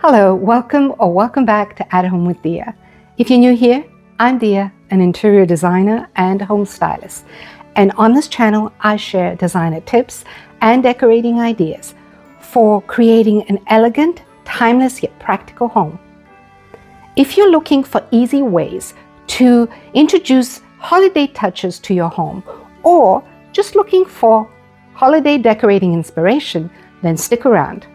Hello, welcome back to At Home with Dia. If you're new here, I'm Dia, an interior designer and home stylist. And on this channel, I share designer tips and decorating ideas for creating an elegant, timeless yet practical home. If you're looking for easy ways to introduce holiday touches to your home, or just looking for holiday decorating inspiration, then stick around.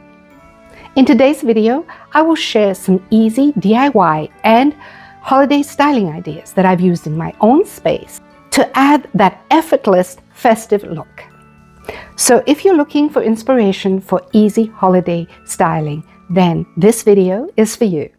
In today's video, I will share some easy DIY and holiday styling ideas that I've used in my own space to add that effortless festive look. So if you're looking for inspiration for easy holiday styling, then this video is for you.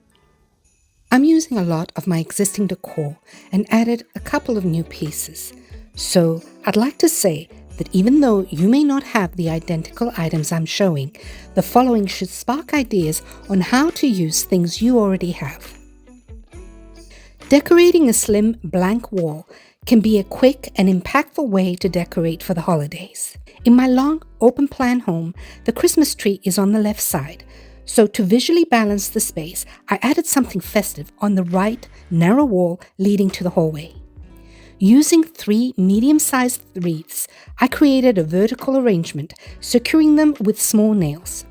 I'm using a lot of my existing decor and added a couple of new pieces. So I'd like to say that even though you may not have the identical items I'm showing, the following should spark ideas on how to use things you already have. Decorating a slim blank wall can be a quick and impactful way to decorate for the holidays. In my long open plan home, the Christmas tree is on the left side, so to visually balance the space, I added something festive on the right narrow wall leading to the hallway. Using 3 medium-sized wreaths, I created a vertical arrangement, securing them with small nails.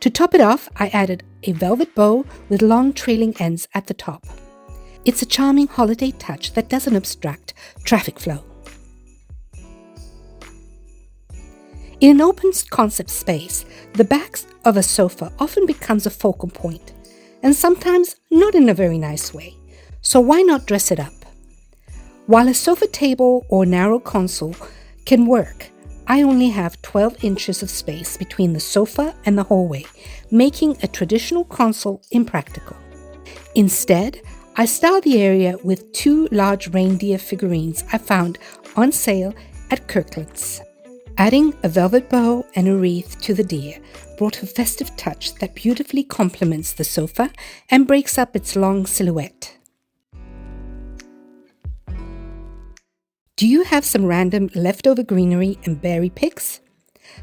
To top it off, I added a velvet bow with long trailing ends at the top. It's a charming holiday touch that doesn't obstruct traffic flow. In an open concept space, the back of a sofa often becomes a focal point, and sometimes not in a very nice way, so why not dress it up? While a sofa table or narrow console can work, I only have 12 inches of space between the sofa and the hallway, making a traditional console impractical. Instead, I styled the area with 2 large reindeer figurines I found on sale at Kirklands. Adding a velvet bow and a wreath to the deer brought a festive touch that beautifully complements the sofa and breaks up its long silhouette. Do you have some random leftover greenery and berry picks?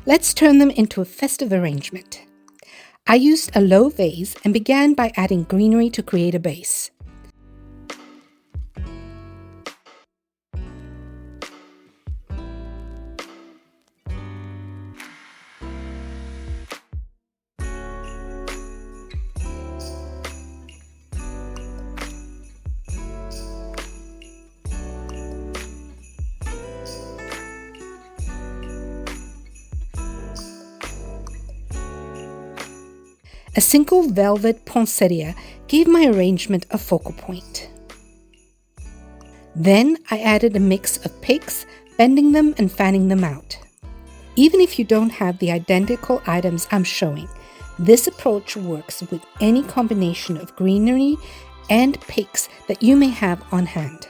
Let's turn them into a festive arrangement. I used a low vase and began by adding greenery to create a base. A single velvet poinsettia gave my arrangement a focal point. Then I added a mix of picks, bending them and fanning them out. Even if you don't have the identical items I'm showing, this approach works with any combination of greenery and picks that you may have on hand.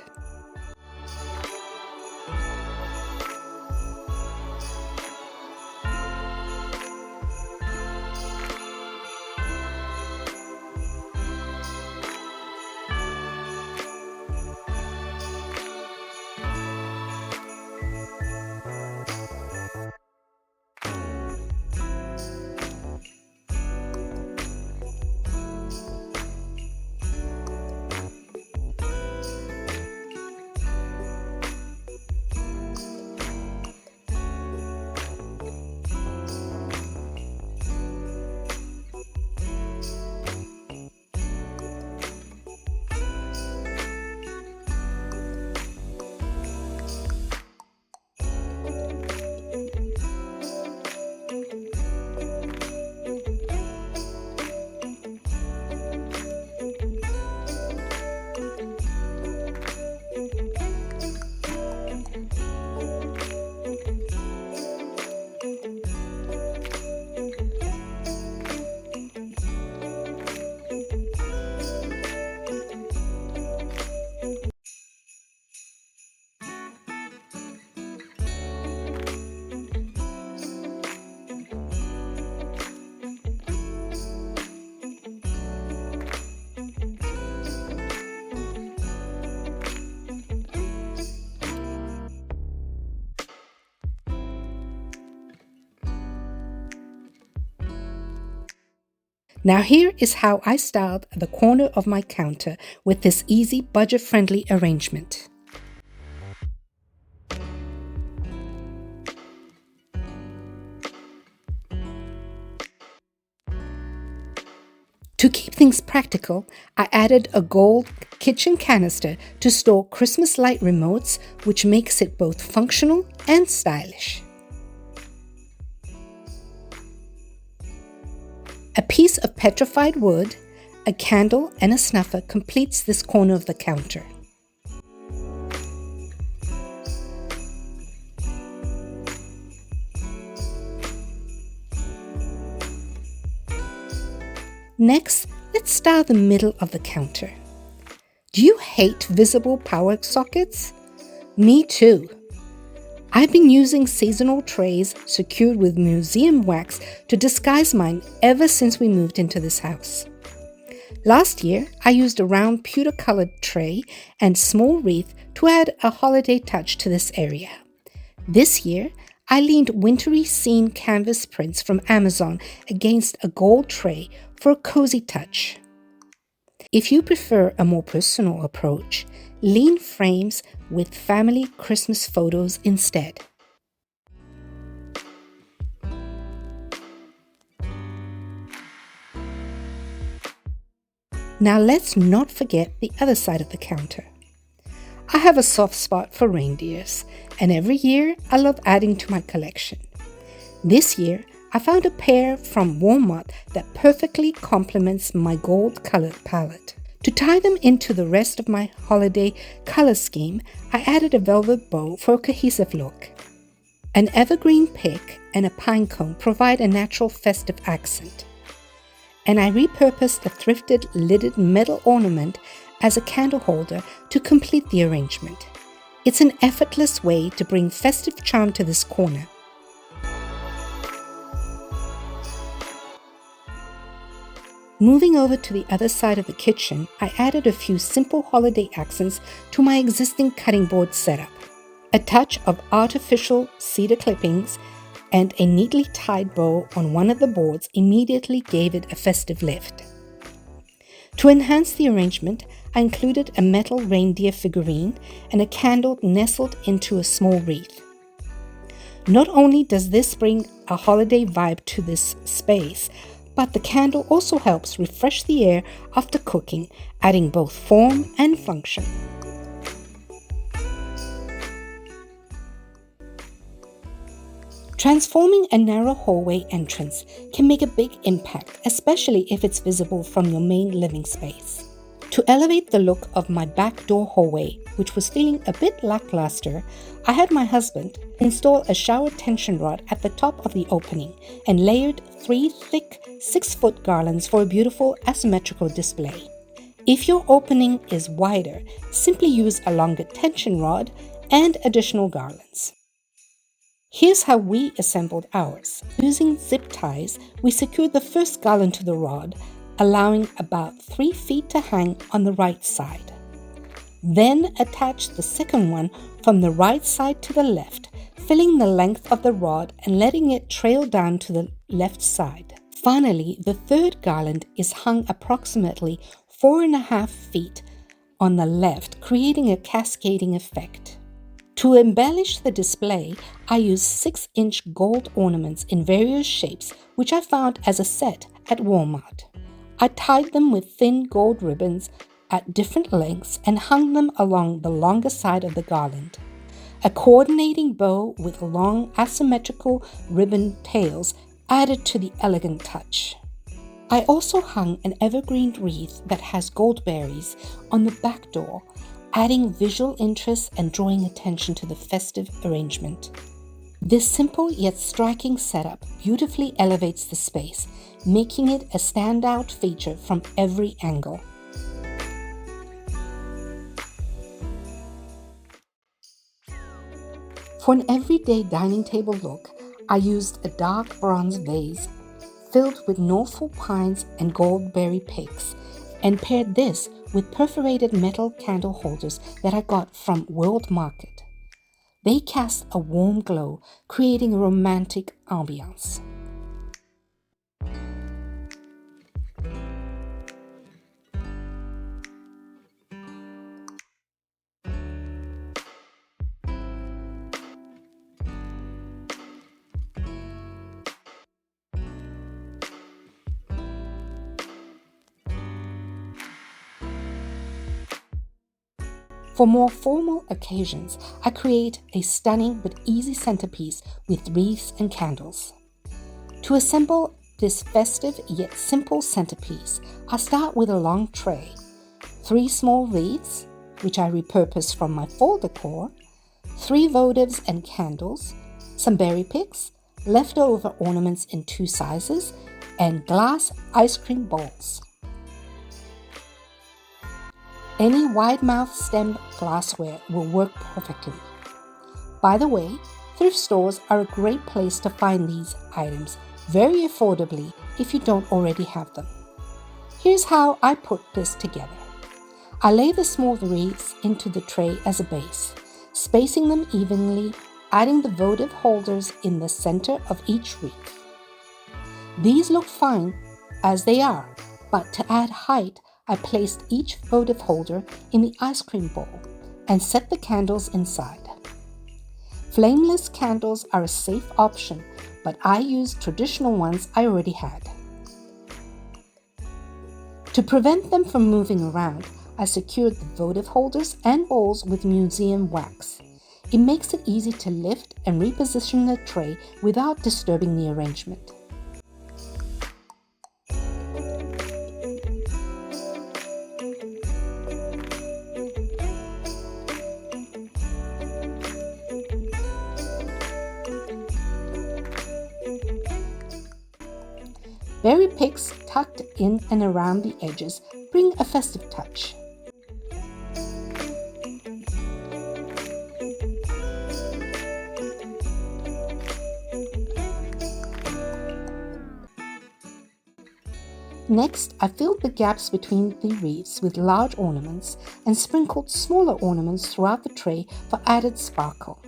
Now here is how I styled the corner of my counter with this easy budget-friendly arrangement. To keep things practical, I added a gold kitchen canister to store Christmas light remotes, which makes it both functional and stylish. A piece of petrified wood, a candle, and a snuffer completes this corner of the counter. Next, let's style the middle of the counter. Do you hate visible power sockets? Me too. I've been using seasonal trays secured with museum wax to disguise mine ever since we moved into this house. Last year, I used a round pewter-colored tray and small wreath to add a holiday touch to this area. This year, I leaned wintry scene canvas prints from Amazon against a gold tray for a cozy touch. If you prefer a more personal approach, lean frames with family Christmas photos instead. Now let's not forget the other side of the counter. I have a soft spot for reindeers, and every year I love adding to my collection. This year, I found a pair from Walmart that perfectly complements my gold-colored palette. To tie them into the rest of my holiday color scheme, I added a velvet bow for a cohesive look. An evergreen pick and a pine cone provide a natural festive accent. And I repurposed a thrifted lidded metal ornament as a candle holder to complete the arrangement. It's an effortless way to bring festive charm to this corner. Moving over to the other side of the kitchen, I added a few simple holiday accents to my existing cutting board setup. A touch of artificial cedar clippings and a neatly tied bow on one of the boards immediately gave it a festive lift. To enhance the arrangement, I included a metal reindeer figurine and a candle nestled into a small wreath. Not only does this bring a holiday vibe to this space, but the candle also helps refresh the air after cooking, adding both form and function. Transforming a narrow hallway entrance can make a big impact, especially if it's visible from your main living space. To elevate the look of my back door hallway, which was feeling a bit lackluster, I had my husband install a shower tension rod at the top of the opening and layered 3 thick 6-foot garlands for a beautiful asymmetrical display. If your opening is wider, simply use a longer tension rod and additional garlands. Here's how we assembled ours. Using zip ties, we secured the first garland to the rod, allowing about 3 feet to hang on the right side. Then attach the second one from the right side to the left, filling the length of the rod and letting it trail down to the left side. Finally, the third garland is hung approximately 4.5 feet on the left, creating a cascading effect. To embellish the display, I used 6-inch gold ornaments in various shapes, which I found as a set at Walmart. I tied them with thin gold ribbons at different lengths and hung them along the longer side of the garland. A coordinating bow with long asymmetrical ribbon tails added to the elegant touch. I also hung an evergreen wreath that has gold berries on the back door, adding visual interest and drawing attention to the festive arrangement. This simple yet striking setup beautifully elevates the space, making it a standout feature from every angle. For an everyday dining table look, I used a dark bronze vase filled with Norfolk pines and goldberry picks, and paired this with perforated metal candle holders that I got from World Market. They cast a warm glow, creating a romantic ambiance. For more formal occasions, I create a stunning but easy centerpiece with wreaths and candles. To assemble this festive yet simple centerpiece, I start with a long tray, 3 small wreaths, which I repurposed from my fall decor, 3 votives and candles, some berry picks, leftover ornaments in 2 sizes, and glass ice cream bowls. Any wide-mouth stem glassware will work perfectly. By the way, thrift stores are a great place to find these items very affordably if you don't already have them. Here's how I put this together. I lay the small wreaths into the tray as a base, spacing them evenly, adding the votive holders in the center of each wreath. These look fine as they are, but to add height, I placed each votive holder in the ice cream bowl and set the candles inside. Flameless candles are a safe option, but I used traditional ones I already had. To prevent them from moving around, I secured the votive holders and bowls with museum wax. It makes it easy to lift and reposition the tray without disturbing the arrangement. Berry picks tucked in and around the edges bring a festive touch. Next, I filled the gaps between the wreaths with large ornaments and sprinkled smaller ornaments throughout the tray for added sparkle.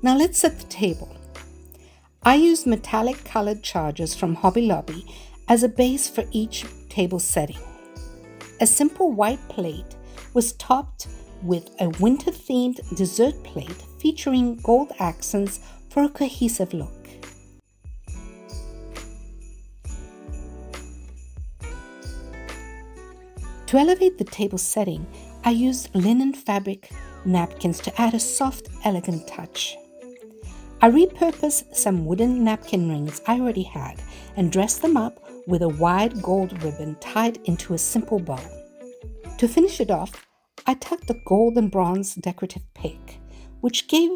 Now let's set the table. I used metallic colored chargers from Hobby Lobby as a base for each table setting. A simple white plate was topped with a winter-themed dessert plate featuring gold accents for a cohesive look. To elevate the table setting, I used linen fabric napkins to add a soft, elegant touch. I repurposed some wooden napkin rings I already had and dressed them up with a wide gold ribbon tied into a simple bow. To finish it off, I tucked a gold and bronze decorative pick, which gave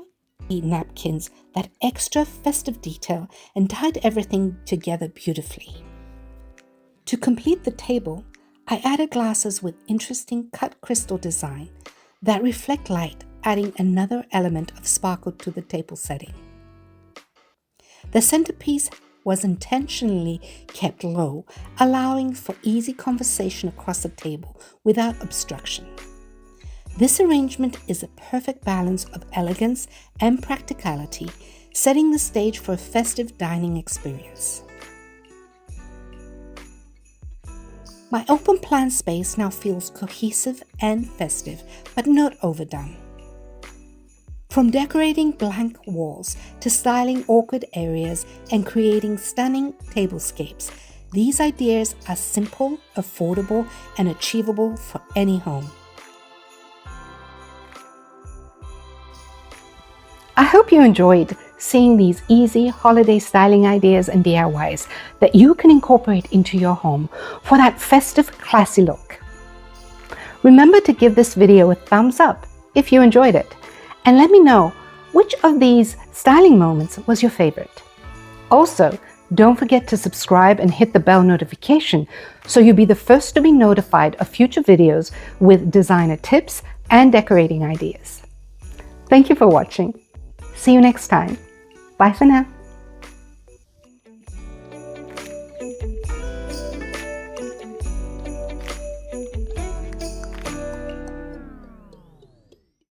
the napkins that extra festive detail and tied everything together beautifully. To complete the table, I added glasses with interesting cut crystal design that reflect light, adding another element of sparkle to the table setting. The centerpiece was intentionally kept low, allowing for easy conversation across the table without obstruction. This arrangement is a perfect balance of elegance and practicality, setting the stage for a festive dining experience. My open plan space now feels cohesive and festive, but not overdone. From decorating blank walls to styling awkward areas and creating stunning tablescapes, these ideas are simple, affordable, and achievable for any home. I hope you enjoyed seeing these easy holiday styling ideas and DIYs that you can incorporate into your home for that festive, classy look. Remember to give this video a thumbs up if you enjoyed it, and let me know which of these styling moments was your favorite. Also, don't forget to subscribe and hit the bell notification so you'll be the first to be notified of future videos with designer tips and decorating ideas. Thank you for watching. See you next time. Bye for now.